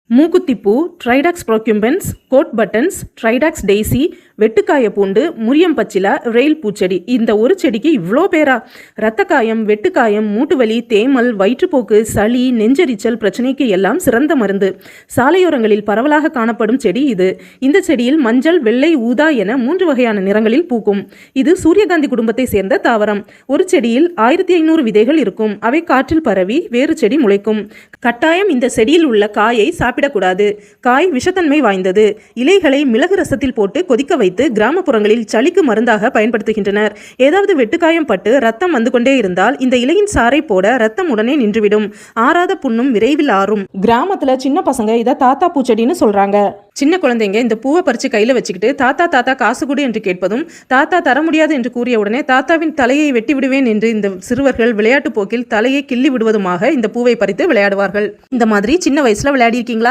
மூக்குத்திப்பூ, tridax procumbens, coat buttons, tridax daisy, வெட்டுக்காய பூண்டு, முரியம் பச்சிலா, ரெயில் பூச்செடி. இந்த ஒரு செடிக்கு இவ்வளோ பேரா? இரத்தக்காயம், வெட்டுக்காயம், மூட்டுவலி, தேமல், வயிற்றுப்போக்கு, சளி, நெஞ்செரிச்சல் பிரச்சனைக்கு எல்லாம் சிறந்த மருந்து. சாலையோரங்களில் பரவலாக காணப்படும் செடி இது. இந்த செடியில் மஞ்சள், வெள்ளை, ஊதா என 3 வகையான நிறங்களில் பூக்கும். இது சூரியகாந்தி குடும்பத்தை சேர்ந்த தாவரம். ஒரு செடியில் 1500 விதைகள் இருக்கும். அவை காற்றில் பரவி வேறு செடி முளைக்கும். கட்டாயம் இந்த செடியில் உள்ள காயை சாப்பிடக்கூடாது. காய் விஷத்தன்மை வாய்ந்தது. இலைகளை மிளகு ரசத்தில் போட்டு கொதிக்க வைத்து கிராமப்புறங்களில் சளிக்கு மருந்தாக பயன்படுத்துகின்றனர். ஏதாவது வெட்டுக்காயம் பட்டு ரத்தம் வந்து கொண்டே இருந்தால் இந்த இலையின் சாறை போட ரத்தம் உடனே நின்றுவிடும். ஆறாத புண்ணும் விரைவில் ஆறும். கிராமத்துல சின்ன பசங்க இதை தாத்தா பூச்செடின்னு சொல்றாங்க. சின்ன குழந்தைங்க இந்த பூவை பறித்து கையில் வச்சுக்கிட்டு தாத்தா தாத்தா காசு கொடு என்று கேட்பதும், தாத்தா தர முடியாது என்று கூறிய உடனே தாத்தாவின் தலையை வெட்டி விடுவேன் என்று இந்த சிறுவர்கள் விளையாட்டு போக்கில் தலையை கிள்ளி விடுவதுமாக இந்த பூவை பறித்து விளையாடுவார்கள். இந்த மாதிரி சின்ன வயசுல விளையாடி இருக்கீங்களா?